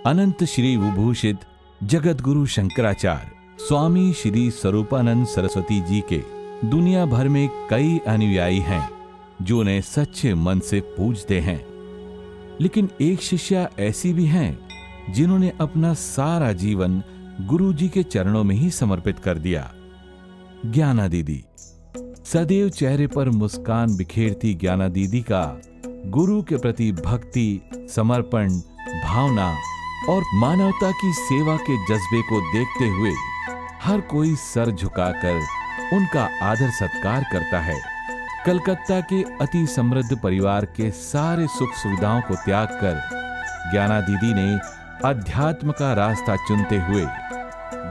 अनंत श्री विभूषित जगतगुरु शंकराचार्य स्वामी श्री स्वरूपानंद सरस्वती जी के दुनिया भर में कई अनुयायी हैं जो उन्हें सच्चे मन से पूजते हैं, लेकिन एक शिष्या ऐसी भी हैं जिन्होंने अपना सारा जीवन गुरु जी के चरणों में ही समर्पित कर दिया। ज्ञाना दीदी। सदैव चेहरे पर मुस्कान बिखेरती ज्ञाना दीदी का गुरु के प्रति भक्ति, समर्पण, भावना और मानवता की सेवा के जज्बे को देखते हुए हर कोई सर झुकाकर उनका आदर सत्कार करता है। कलकत्ता के अति समृद्ध परिवार के सारे सुख सुविधाओं को त्याग कर ज्ञाना दीदी ने अध्यात्म का रास्ता चुनते हुए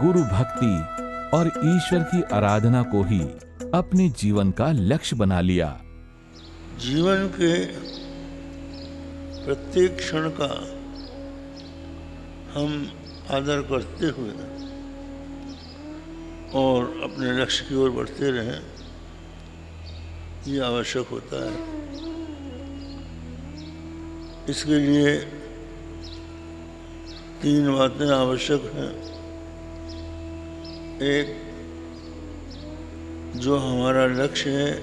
गुरु भक्ति और ईश्वर की आराधना को ही अपने जीवन का लक्ष्य बना लिया। जीवन के प्रत्येक क्षण का हम आदर करते हुए और अपने लक्ष्य की ओर बढ़ते रहें, ये आवश्यक होता है। इसके लिए 3 बातें आवश्यक हैं। एक, जो हमारा लक्ष्य है,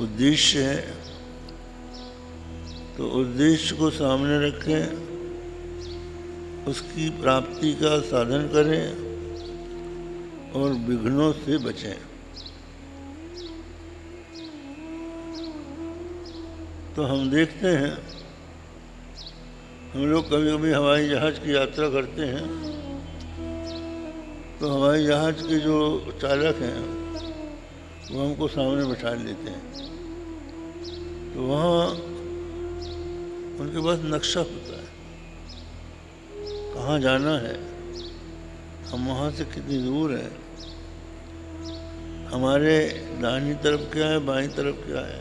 उद्देश्य है, तो उद्देश्य को सामने रखें, उसकी प्राप्ति का साधन करें और विघ्नों से बचें। तो हम देखते हैं, हम लोग कभी कभी हवाई जहाज की यात्रा करते हैं, तो हवाई जहाज के जो चालक हैं वो हमको सामने बैठा लेते हैं। तो वहाँ उनके पास नक्शा होता है, कहाँ जाना है, हम वहाँ से कितनी दूर हैं, हमारे दाहिनी तरफ क्या है, बाईं तरफ क्या है,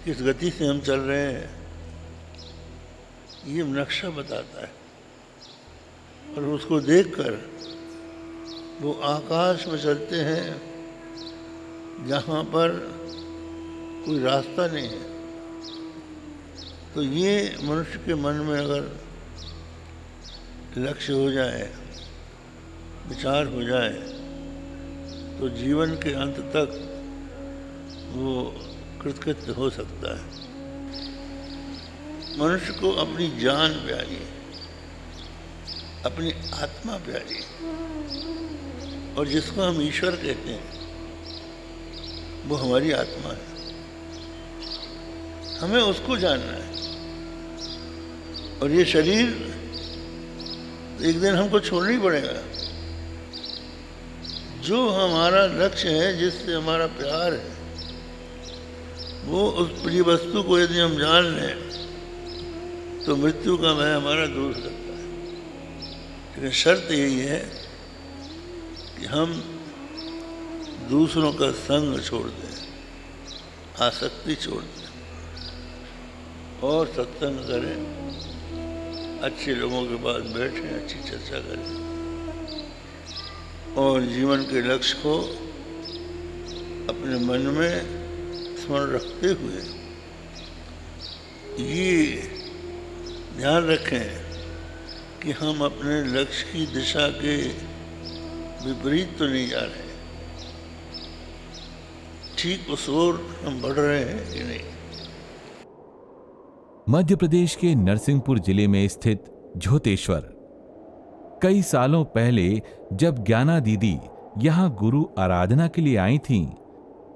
किस गति से हम चल रहे हैं, ये नक्शा बताता है। और उसको देखकर वो आकाश में चलते हैं जहाँ पर कोई रास्ता नहीं है। तो ये मनुष्य के मन में अगर लक्ष्य हो जाए, विचार हो जाए, तो जीवन के अंत तक वो कृतकृत्य हो सकता है। मनुष्य को अपनी जान प्यारी है, अपनी आत्मा प्यारी, और जिसको हम ईश्वर कहते हैं वो हमारी आत्मा है। हमें उसको जानना है। और ये शरीर एक दिन हमको छोड़ना ही पड़ेगा। जो हमारा लक्ष्य है, जिससे हमारा प्यार है, वो उस प्रिय वस्तु को यदि हम जान लें तो मृत्यु का भय हमारा दूर हो सकता है। लेकिन शर्त यही है कि हम दूसरों का संग छोड़ दें, आसक्ति छोड़ दें और सत्संग करें, अच्छे लोगों के पास बैठें, अच्छी चर्चा करें और जीवन के लक्ष्य को अपने मन में स्मरण रखते हुए ये ध्यान रखें कि हम अपने लक्ष्य की दिशा के विपरीत तो नहीं जा रहे, ठीक उस ओर हम बढ़ रहे हैं कि नहीं। मध्य प्रदेश के नरसिंहपुर जिले में स्थित झोतेश्वर। कई सालों पहले जब ज्ञाना दीदी यहां गुरु आराधना के लिए आई थीं,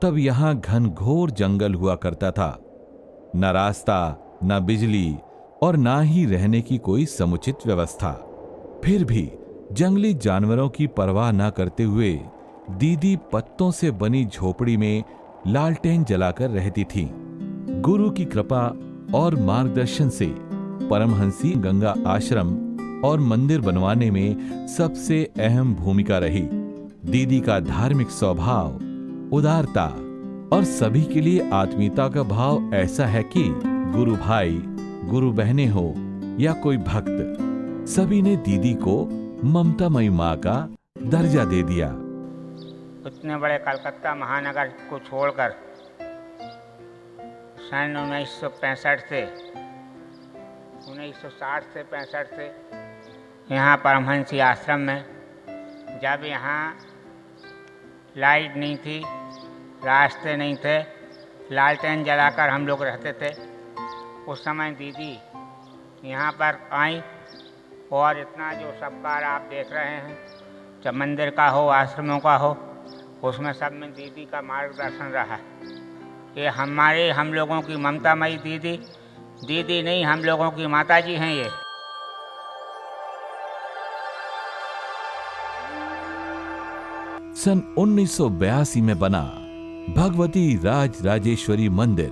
तब यहां घनघोर जंगल हुआ करता था। न रास्ता, न बिजली और ना ही रहने की कोई समुचित व्यवस्था। फिर भी जंगली जानवरों की परवाह न करते हुए दीदी पत्तों से बनी झोपड़ी में लालटेन जलाकर रहती थीं। गुरु की कृपा और मार्गदर्शन से परमहंसी गंगा आश्रम और मंदिर बनवाने में सबसे अहम भूमिका रही। दीदी का धार्मिक स्वभाव, उदारता और सभी के लिए आत्मीयता का भाव ऐसा है कि गुरु भाई, गुरु बहनें हो या कोई भक्त, सभी ने दीदी को ममतामयी मां का दर्जा दे दिया। इतने बड़े कलकत्ता महानगर को छोड़कर सन 1965 से 1960 से 65 से यहाँ परमहंसी आश्रम में, जब यहाँ लाइट नहीं थी, रास्ते नहीं थे, लालटेन जलाकर हम लोग रहते थे। उस समय दीदी यहाँ पर आई और इतना जो सब कार्य आप देख रहे हैं, चाहे मंदिर का हो, आश्रमों का हो, उसमें सब में दीदी का मार्गदर्शन रहा। ये हम लोगों की ममतामयी दीदी नहीं, हम लोगों की माता जी हैं ये। सन 1982 में बना भगवती राज राजेश्वरी मंदिर,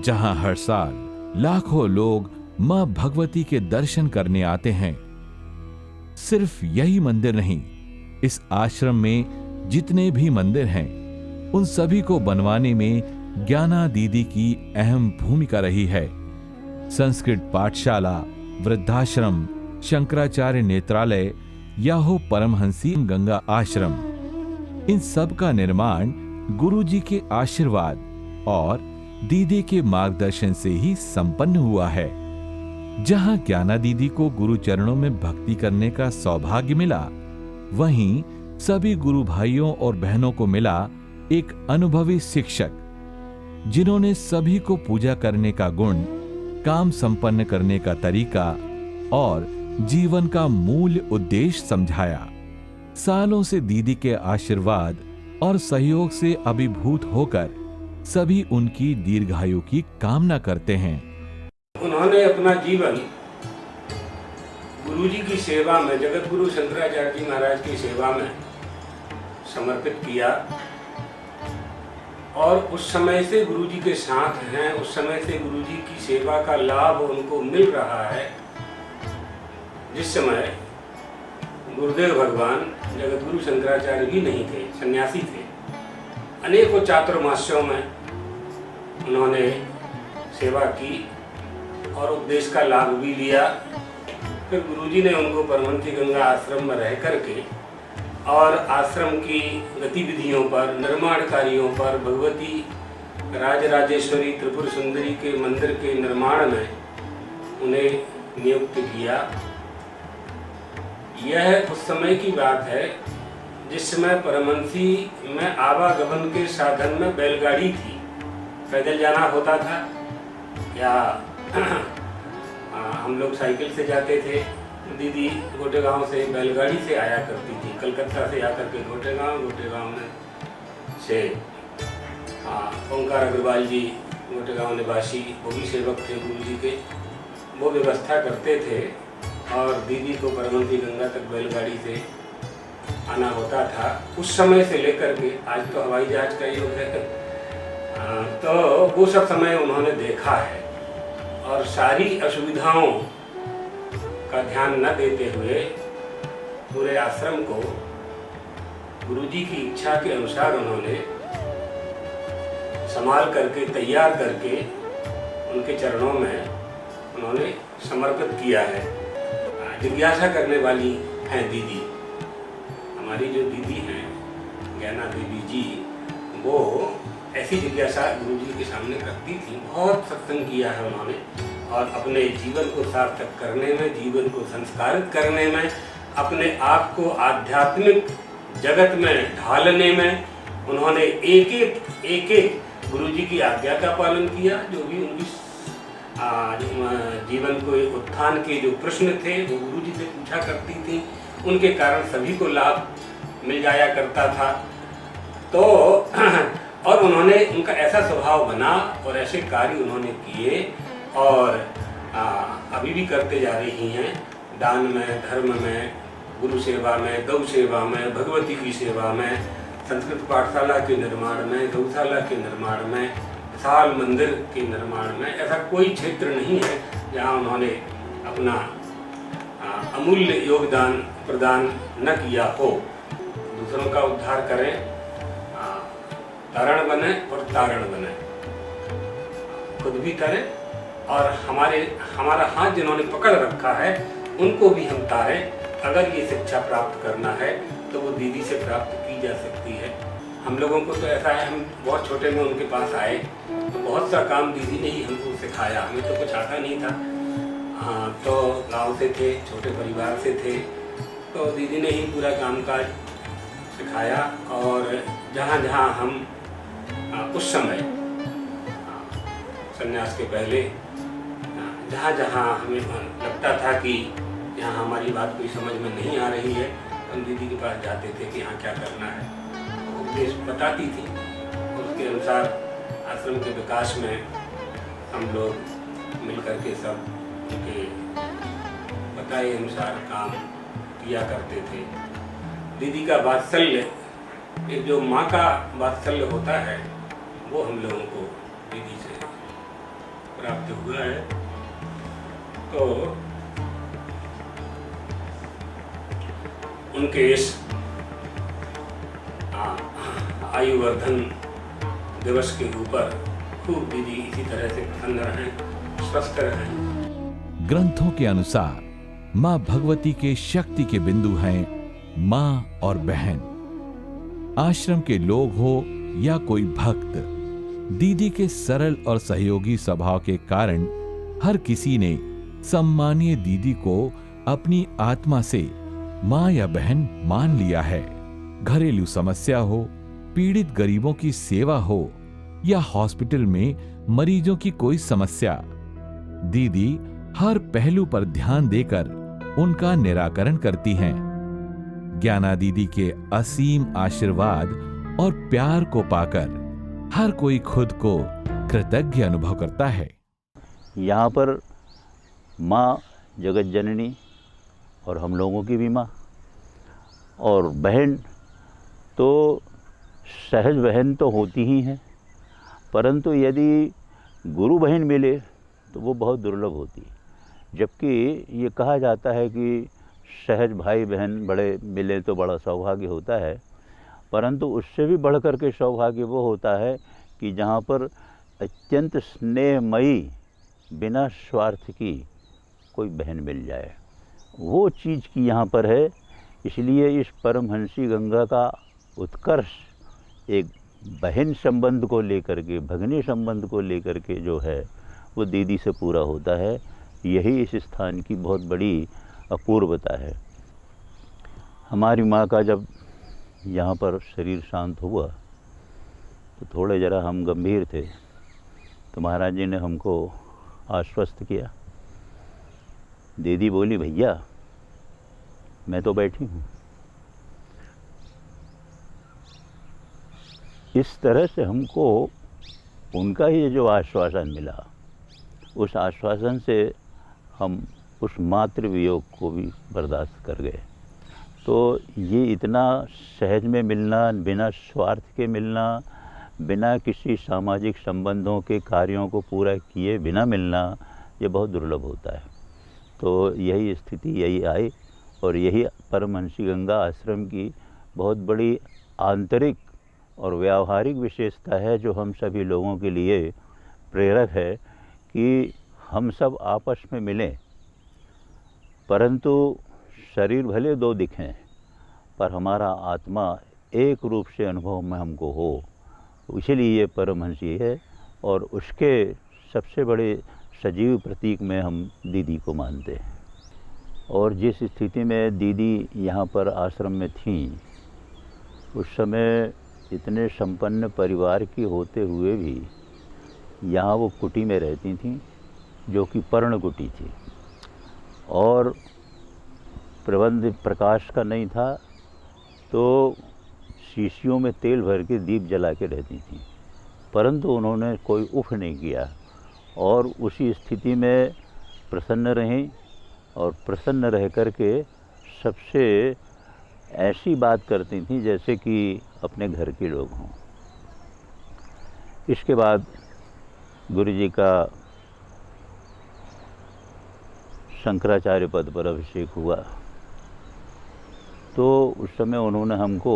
जहां हर साल लाखों लोग मां भगवती के दर्शन करने आते हैं। सिर्फ यही मंदिर नहीं, इस आश्रम में जितने भी मंदिर हैं, उन सभी को बनवाने में ज्ञाना दीदी की अहम भूमिका रही है। संस्कृत पाठशाला, वृद्धाश्रम, शंकराचार्य नेत्रालय या हो परमहंसी गंगा आश्रम, इन सब का निर्माण गुरुजी के आशीर्वाद और दीदी के मार्गदर्शन से ही संपन्न हुआ है। जहां ज्ञाना दीदी को गुरु चरणों में भक्ति करने का सौभाग्य मिला, वहीं सभी गुरु भाइयों और बहनों को मिला एक अनुभवी शिक्षक, जिन्होंने सभी को पूजा करने का गुण, काम संपन्न करने का तरीका और जीवन का मूल उद्देश्य समझाया। सालों से दीदी के आशीर्वाद और सहयोग से अभिभूत होकर सभी उनकी दीर्घायु की कामना करते हैं। उन्होंने अपना जीवन गुरुजी की सेवा में, जगत गुरु शंकराचार्य जी महाराज की सेवा में समर्पित किया और उस समय से गुरुजी के साथ हैं। उस समय से गुरुजी की सेवा का लाभ उनको मिल रहा है। जिस समय गुरुदेव भगवान जगत गुरु शंकराचार्य भी नहीं थे, सन्यासी थे, अनेकों चातुर्मास्यों में उन्होंने सेवा की और उपदेश का लाभ भी लिया। फिर गुरुजी ने उनको परमहंसी गंगा आश्रम में रह करके और आश्रम की गतिविधियों पर, निर्माण कार्यों पर, भगवती राजराजेश्वरी त्रिपुर सुंदरी के मंदिर के निर्माण में उन्हें नियुक्त किया। यह उस समय की बात है जिस समय परमहंसी में आवागमन के साधन में बैलगाड़ी थी। पैदल जाना होता था या हम लोग साइकिल से जाते थे। दीदी गोटेगांव से बैलगाड़ी से आया करती थी, कलकत्ता से आकर के गोटेगांव में से ओंकार अग्रवाल जी गोटेगांव निवासी, वो भी सेवक थे गुरु जी के, वो व्यवस्था करते थे और दीदी को परमहंसी गंगा तक बैलगाड़ी से आना होता था। उस समय से लेकर के आज तो हवाई जहाज का युग है, तो वो सब समय उन्होंने देखा है और सारी असुविधाओं का ध्यान न देते हुए पूरे आश्रम को गुरुजी की इच्छा के अनुसार उन्होंने संभाल करके, तैयार करके उनके चरणों में उन्होंने समर्पित किया है। जिज्ञासा करने वाली हैं दीदी, हमारी जो दीदी हैं ज्ञाना देवी जी, वो ऐसी जिज्ञासा गुरुजी के सामने करती थी। बहुत सत्संग किया है उन्होंने और अपने जीवन को सार्थक करने में, जीवन को संस्कारित करने में, अपने आप को आध्यात्मिक जगत में ढालने में उन्होंने एक एक गुरुजी की आज्ञा का पालन किया। जो भी उनकी जीवन को उत्थान के जो प्रश्न थे वो गुरुजी से पूछा करती थी, उनके कारण सभी को लाभ मिल जाया करता था। तो और उन्होंने, उनका ऐसा स्वभाव बना और ऐसे कार्य उन्होंने किए और अभी भी करते जा रही हैं। दान में, धर्म में, गुरु सेवा में, गौ सेवा में, भगवती की सेवा में, संस्कृत पाठशाला के निर्माण में, गौशाला के निर्माण में, विशाल मंदिर के निर्माण में, ऐसा कोई क्षेत्र नहीं है जहाँ उन्होंने अपना अमूल्य योगदान प्रदान न किया हो। दूसरों का उद्धार करें, तारण बने और तारण बने, खुद भी करें और हमारा हाथ जिन्होंने पकड़ रखा है उनको भी हम तारें। अगर ये शिक्षा प्राप्त करना है तो वो दीदी से प्राप्त की जा सकती है। हम लोगों को तो ऐसा है, हम बहुत छोटे में उनके पास आए तो बहुत सा काम दीदी ने ही हमको सिखाया, हमें तो कुछ आता नहीं था। हाँ, तो गांव से थे, छोटे परिवार से थे, तो दीदी ने ही पूरा कामकाज सिखाया। और जहाँ जहाँ हम उस समय संन्यास के पहले जहाँ जहाँ हमें लगता था कि यहाँ हमारी बात कोई समझ में नहीं आ रही है, हम दीदी के पास जाते थे कि यहाँ क्या करना है, वो उपदेश बताती थी। और उसके अनुसार आश्रम के विकास में हम लोग मिल करके सब उनके बताए अनुसार काम किया करते थे। दीदी का वात्सल्य, एक जो माँ का वात्सल्य होता है, वो हम लोगों को दीदी से प्राप्त हुआ है। तो उनके इस आयुवर्धन दिवस के ऊपर खूब दीदी इसी तरह से प्रसन्न रहें, स्वस्थ रहें। ग्रंथों के अनुसार मां भगवती के शक्ति के बिंदु हैं मां और बहन। आश्रम के लोग हो या कोई भक्त, दीदी के सरल और सहयोगी स्वभाव के कारण हर किसी ने सम्मानीय दीदी को अपनी आत्मा से मां या बहन मान लिया है। घरेलू समस्या हो, पीड़ित गरीबों की सेवा हो या हॉस्पिटल में मरीजों की कोई समस्या, दीदी हर पहलू पर ध्यान देकर उनका निराकरण करती हैं। ज्ञाना दीदी के असीम आशीर्वाद और प्यार को पाकर हर कोई खुद को कृतज्ञ अनुभव करता है। यहाँ पर माँ जगत जननी और हम लोगों की भी माँ, और बहन तो सहज बहन तो होती ही हैं, परंतु यदि गुरु बहन मिले तो वो बहुत दुर्लभ होती है। जबकि ये कहा जाता है कि सहज भाई बहन बड़े मिले तो बड़ा सौभाग्य होता है, परंतु उससे भी बढ़ कर के सौभाग्य वो होता है कि जहाँ पर अत्यंत स्नेहमयी बिना स्वार्थ की कोई बहन मिल जाए, वो चीज़ की यहाँ पर है। इसलिए इस परमहंसी गंगा का उत्कर्ष एक बहन संबंध को लेकर के, भगनी संबंध को लेकर के जो है वो दीदी से पूरा होता है। यही इस स्थान की बहुत बड़ी अपूर्वता है। हमारी माँ का जब यहाँ पर शरीर शांत हुआ तो थोड़े ज़रा हम गंभीर थे, तो महाराज जी ने हमको आश्वस्त किया। दीदी बोली, भैया मैं तो बैठी हूँ। इस तरह से हमको उनका ही जो आश्वासन मिला, उस आश्वासन से हम उस मातृ वियोग को भी बर्दाश्त कर गए। तो ये इतना सहज में मिलना, बिना स्वार्थ के मिलना, बिना किसी सामाजिक संबंधों के कार्यों को पूरा किए बिना मिलना, ये बहुत दुर्लभ होता है। तो यही स्थिति यही आई, और यही परमहंसी गंगा आश्रम की बहुत बड़ी आंतरिक और व्यावहारिक विशेषता है, जो हम सभी लोगों के लिए प्रेरक है कि हम सब आपस में मिलें, परंतु शरीर भले दो दिखें पर हमारा आत्मा एक रूप से अनुभव में हमको हो। इसलिए ये परमहंसी है, और उसके सबसे बड़े सजीव प्रतीक में हम दीदी को मानते हैं। और जिस स्थिति में दीदी यहाँ पर आश्रम में थीं, उस समय इतने संपन्न परिवार की होते हुए भी यहाँ वो कुटी में रहती थीं, जो कि पर्ण कुटी थी, और प्रबंध प्रकाश का नहीं था, तो शीशियों में तेल भर के दीप जला के रहती थीं। परंतु उन्होंने कोई उफ नहीं किया, और उसी स्थिति में प्रसन्न रहें, और प्रसन्न रह कर के सबसे ऐसी बात करती थीं जैसे कि अपने घर के लोग हों। इसके बाद गुरु जी का शंकराचार्य पद पर अभिषेक हुआ, तो उस समय उन्होंने हमको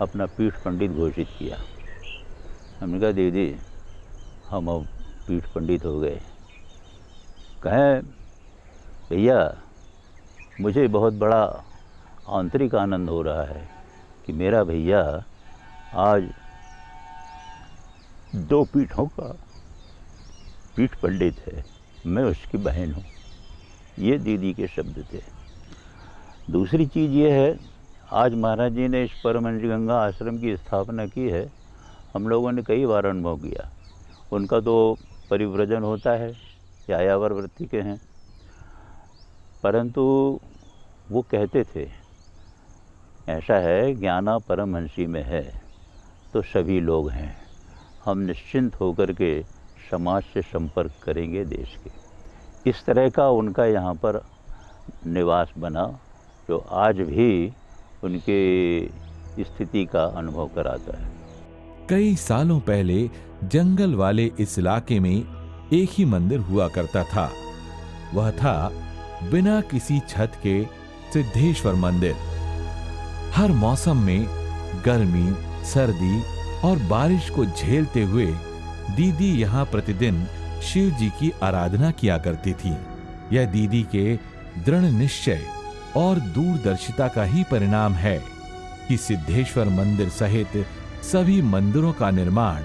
अपना पीठ पंडित घोषित किया। हमने कहा, दीदी हम अब पीठ पंडित हो गए। कहें, भैया मुझे बहुत बड़ा आंतरिक आनंद हो रहा है कि मेरा भैया आज 2 पीठों का पीठ पंडित है, मैं उसकी बहन हूँ, ये दीदी के शब्द थे। दूसरी चीज़ ये है, आज महाराज जी ने इस परमहंस गंगा आश्रम की स्थापना की है, हम लोगों ने कई बार अनुभव किया। उनका तो परिव्रजन होता है, यायावर वृत्ति के हैं, परंतु वो कहते थे ऐसा है, ज्ञाना परमहंसी में है तो सभी लोग हैं, हम निश्चिंत होकर के समाज से संपर्क करेंगे देश के। इस तरह का उनका यहाँ पर निवास बना, जो आज भी उनके स्थिति का अनुभव कराता है। कई सालों पहले जंगल वाले इस इलाके में एक ही मंदिर हुआ करता था। वह था बिना किसी छत के सिद्धेश्वर मंदिर। हर मौसम में गर्मी, सर्दी और बारिश को झेलते हुए दीदी यहाँ प्रतिदिन शिव जी की आराधना किया करती थी। यह दीदी के दृढ़ निश्चय और दूरदर्शिता का ही परिणाम है कि सिद्धेश्वर मंदिर सहित सभी मंदिरों का निर्माण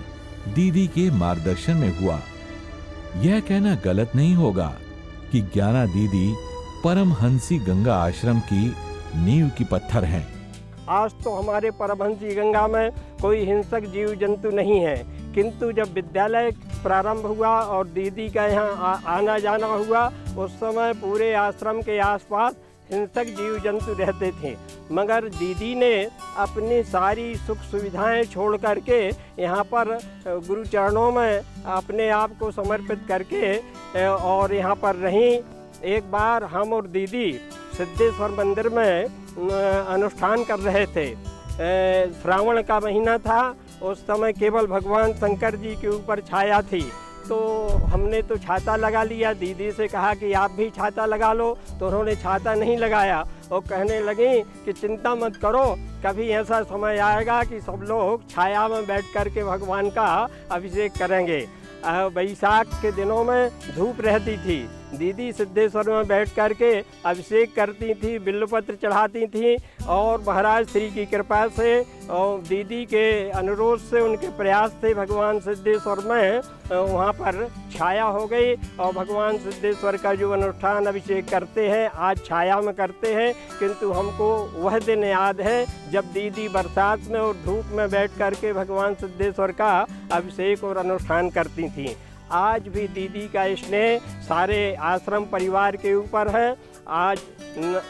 दीदी के मार्गदर्शन में हुआ। यह कहना गलत नहीं होगा कि ज्ञाना दीदी परमहंसी गंगा आश्रम की नींव की पत्थर हैं। आज तो हमारे परमहंसी गंगा में कोई हिंसक जीव जंतु नहीं है, किंतु जब विद्यालय प्रारंभ हुआ और दीदी का यहाँ आना जाना हुआ, उस समय पूरे आश्रम के आसपास हिंसक जीव जंतु रहते थे। मगर दीदी ने अपनी सारी सुख सुविधाएं छोड़ करके यहाँ पर गुरु चरणों में अपने आप को समर्पित करके और यहाँ पर रहीं। एक बार हम और दीदी सिद्धेश्वर मंदिर में अनुष्ठान कर रहे थे। श्रावण का महीना था, उस समय केवल भगवान शंकर जी के ऊपर छाया थी, तो हमने तो छाता लगा लिया। दीदी से कहा कि आप भी छाता लगा लो, तो उन्होंने छाता नहीं लगाया और कहने लगी कि चिंता मत करो, कभी ऐसा समय आएगा कि सब लोग छाया में बैठ कर के भगवान का अभिषेक करेंगे। बैसाख के दिनों में धूप रहती थी, दीदी सिद्धेश्वर में बैठ कर के अभिषेक करती थी, बिल्वपत्र चढ़ाती थी और महाराज श्री की कृपा से और दीदी के अनुरोध से, उनके प्रयास से भगवान सिद्धेश्वर में वहाँ पर छाया हो गई। और भगवान सिद्धेश्वर का जो अनुष्ठान अभिषेक करते हैं आज छाया में करते हैं, किंतु हमको वह दिन याद है जब दीदी बरसात में और धूप में बैठ कर के भगवान सिद्धेश्वर का अभिषेक और अनुष्ठान करती थी। आज भी दीदी का स्नेह सारे आश्रम परिवार के ऊपर है। आज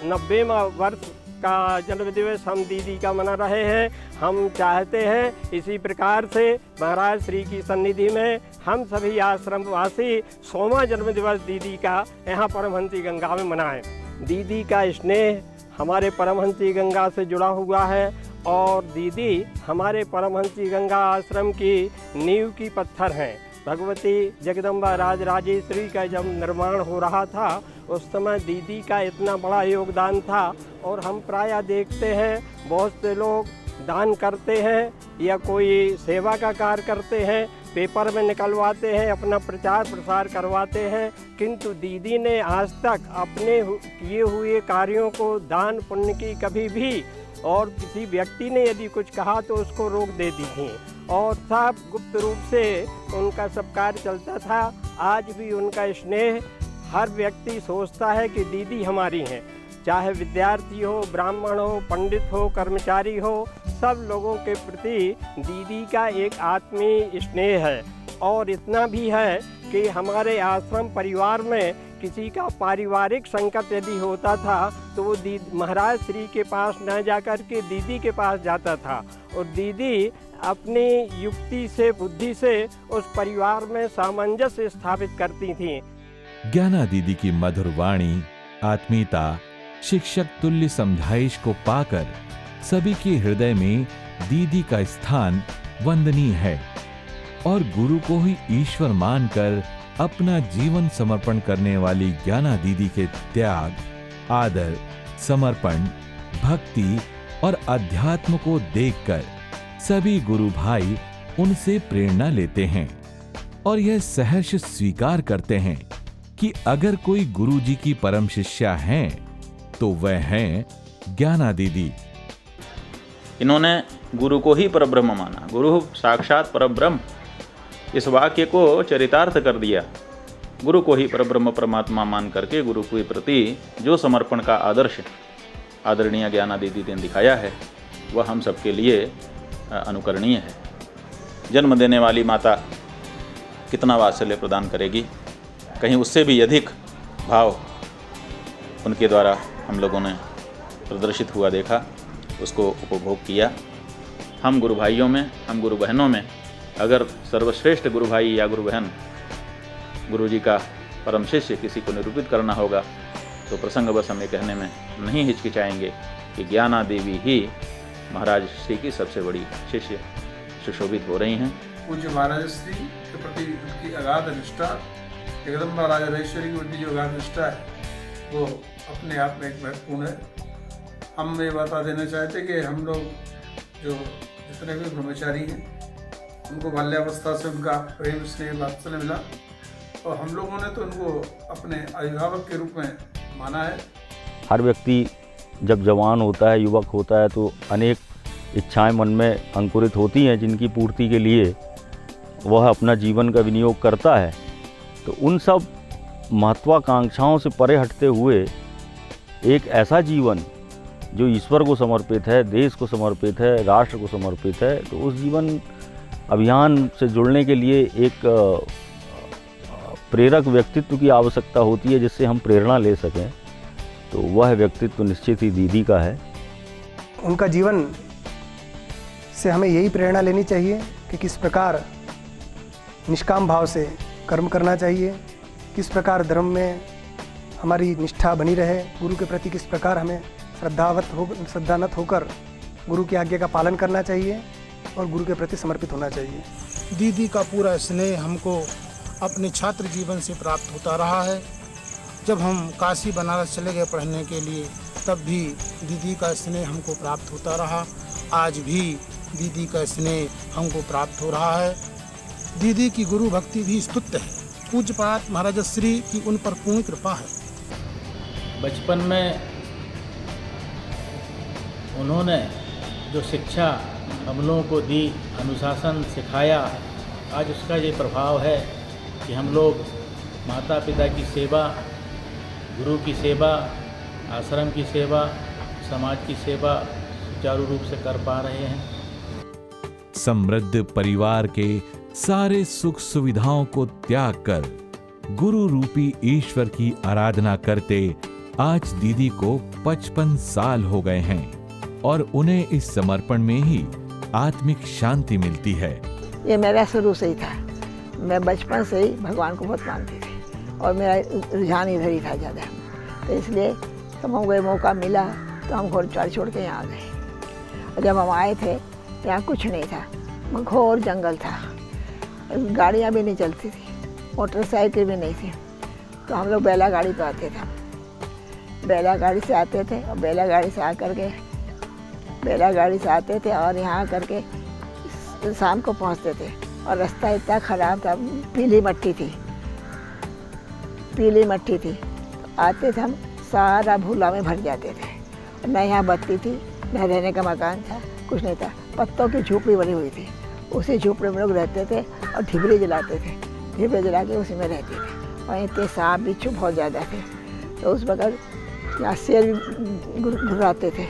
90वां वर्ष का जन्मदिवस हम दीदी का मना रहे हैं। हम चाहते हैं इसी प्रकार से महाराज श्री की सन्निधि में हम सभी आश्रमवासी 100वां जन्मदिवस दीदी का यहाँ परमहंसी गंगा में मनाएं। दीदी का स्नेह हमारे परमहंसी गंगा से जुड़ा हुआ है और दीदी हमारे परमहंसी गंगा आश्रम की नींव की पत्थर हैं। भगवती जगदम्बा राजराजेश्वरी का जब निर्माण हो रहा था, उस समय दीदी का इतना बड़ा योगदान था। और हम प्रायः देखते हैं बहुत से लोग दान करते हैं या कोई सेवा का कार्य करते हैं, पेपर में निकलवाते हैं, अपना प्रचार प्रसार करवाते हैं, किंतु दीदी ने आज तक अपने किए हुए कार्यों को दान पुण्य की कभी भी, और किसी व्यक्ति ने यदि कुछ कहा तो उसको रोक देती थी और सब गुप्त रूप से उनका सब कार्य चलता था। आज भी उनका स्नेह हर व्यक्ति सोचता है कि दीदी हमारी हैं, चाहे विद्यार्थी हो, ब्राह्मण हो, पंडित हो, कर्मचारी हो, सब लोगों के प्रति दीदी का एक आत्मीय स्नेह है। और इतना भी है कि हमारे आश्रम परिवार में किसी का पारिवारिक संकट यदि होता था तो वो महाराज श्री के पास न जाकर के दीदी के पास जाता था और दीदी अपनी युक्ति से, बुद्धि से उस परिवार में सामंजस्य स्थापित करती थी। ज्ञाना दीदी की मधुर वाणी, आत्मीयता, शिक्षक तुल्य समझाइश को पाकर सभी के हृदय में दीदी का स्थान वंदनीय है और गुरु को ही ईश्वर मानकर अपना जीवन समर्पण करने वाली ज्ञाना दीदी के त्याग, आदर, समर्पण, भक्ति और अध्यात्म को देखकर सभी गुरु भाई उनसे प्रेरणा लेते हैं और यह सहर्ष स्वीकार करते हैं कि अगर कोई गुरु जी की परम शिष्या हैं तो वह हैं ज्ञाना दीदी। इन्होंने गुरु को ही परब्रह्म माना, गुरु साक्षात परब्रह्म, इस वाक्य को चरितार्थ कर दिया। गुरु को ही परब्रह्म परमात्मा मान करके गुरु के प्रति जो समर्पण का आदर्श आदरणीय ज्ञाना दीदी ने दिखाया है वह हम सबके लिए अनुकरणीय है। जन्म देने वाली माता कितना वात्सल्य प्रदान करेगी, कहीं उससे भी अधिक भाव उनके द्वारा हम लोगों ने प्रदर्शित हुआ देखा, उसको उपभोग किया। हम गुरु भाइयों में, हम गुरु बहनों में अगर सर्वश्रेष्ठ गुरु भाई या गुरु बहन गुरु जी का परम शिष्य किसी को निरूपित करना होगा तो प्रसंगवश हम ये कहने में नहीं हिचकिचाएंगे कि ज्ञाना देवी ही महाराज श्री की सबसे बड़ी शिष्य सुशोभित हो रही हैं। पूज्य महाराज श्री के प्रति उनकी अगाध निष्ठा, जगदम्बा राजा राजेश्वरी की उनकी जो अगाध निष्ठा है वो अपने आप में एक महत्वपूर्ण है। हम ये बता देना चाहते कि हम लोग जो जितने भी ब्रह्मचारी हैं उनको बाल्यावस्था से उनका प्रेम स्नेह वात्सल्य मिला और हम लोगों ने तो उनको अपने अभिभावक के रूप में माना है। हर व्यक्ति जब जवान होता है, युवक होता है तो अनेक इच्छाएं मन में अंकुरित होती हैं जिनकी पूर्ति के लिए वह अपना जीवन का विनियोग करता है। तो उन सब महत्वाकांक्षाओं से परे हटते हुए एक ऐसा जीवन जो ईश्वर को समर्पित है, देश को समर्पित है, राष्ट्र को समर्पित है, तो उस जीवन अभियान से जुड़ने के लिए एक प्रेरक व्यक्तित्व की आवश्यकता होती है जिससे हम प्रेरणा ले सकें। तो वह व्यक्तित्व निश्चित ही दीदी का है। उनका जीवन से हमें यही प्रेरणा लेनी चाहिए कि किस प्रकार निष्काम भाव से कर्म करना चाहिए, किस प्रकार धर्म में हमारी निष्ठा बनी रहे, गुरु के प्रति किस प्रकार हमें श्रद्धानत होकर गुरु की आज्ञा का पालन करना चाहिए और गुरु के प्रति समर्पित होना चाहिए। दीदी का पूरा स्नेह हमको अपने छात्र जीवन से प्राप्त होता रहा है। जब हम काशी बनारस चले गए पढ़ने के लिए तब भी दीदी का स्नेह हमको प्राप्त होता रहा। आज भी दीदी का स्नेह हमको प्राप्त हो रहा है। दीदी की गुरु भक्ति भी स्तुत्य है। पूज्यपाद महाराज श्री की उन पर पूर्ण कृपा है। बचपन में उन्होंने जो शिक्षा हम लोगों को दी, अनुशासन सिखाया, आज उसका ये प्रभाव है कि हम लोग माता पिता की सेवा, गुरु की सेवा, आश्रम की सेवा, समाज की सेवा सुचारू रूप से कर पा रहे हैं। समृद्ध परिवार के सारे सुख सुविधाओं को त्याग कर गुरु रूपी ईश्वर की आराधना करते आज दीदी को 55 साल हो गए हैं और उन्हें इस समर्पण में ही आत्मिक शांति मिलती है। ये मेरा शुरू से ही था। मैं बचपन से ही भगवान को बहुत मानती थी और मेरा रुझान इधर ही था ज़्यादा। तो इसलिए जब हमको ये मौका मिला तो हम घर द्वार छोड़ के यहाँ आ गए। और जब हम आए थे यहाँ कुछ नहीं था, घोर जंगल था, गाड़ियाँ भी नहीं चलती थी, मोटरसाइकिल भी नहीं थी। तो हम लोग बैला गाड़ी पर आते थे, बैला गाड़ी से आते थे और बैला गाड़ी से आते थे और यहाँ करके शाम को पहुँचते थे। और रास्ता इतना ख़राब था, पीली मट्टी थी। तो आते थे हम, सारा भूला में भर जाते थे। न यहाँ बत्ती थी, न रहने का मकान था, कुछ नहीं था। पत्तों की झोपड़ी बनी हुई थी, उसी झोपड़ी में लोग रहते थे और ढिबरी जलाते थे। ढिबरी जला के उसी में रहते थे। और इतने सांप बिच्छू बहुत ज़्यादा थे। तो उस वक्त यहाँ शेर भी घुराते थे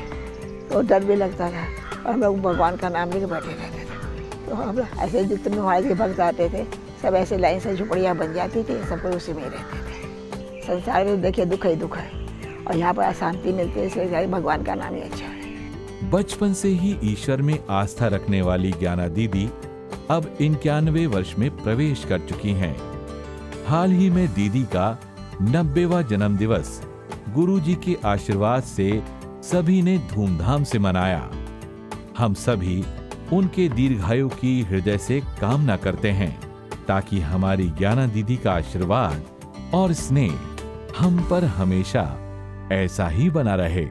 तो डर भी लगता था। और हम लोग भगवान का नाम लेके बैठे रहते थे। तो हम लोग ऐसे जितने महाराज के भक्त आते थे सब ऐसे लाइन से झुपड़ियाँ बन जाती थी, सब कोई उसी में ही रहते थे। संसार में देखिए दुख ही दुख है और यहाँ पर शांति मिलती है, इसलिए भगवान का नाम ही अच्छा है। बचपन से ही ईश्वर में आस्था रखने वाली ज्ञाना दीदी अब 91वें वर्ष में प्रवेश कर चुकी हैं। हाल ही में दीदी का 90वां जन्मदिवस गुरुजी के आशीर्वाद से सभी ने धूमधाम से मनाया। हम सभी उनके दीर्घायु की हृदय से कामना करते हैं ताकि हमारी ज्ञाना दीदी का आशीर्वाद और स्नेह हम पर हमेशा ऐसा ही बना रहे।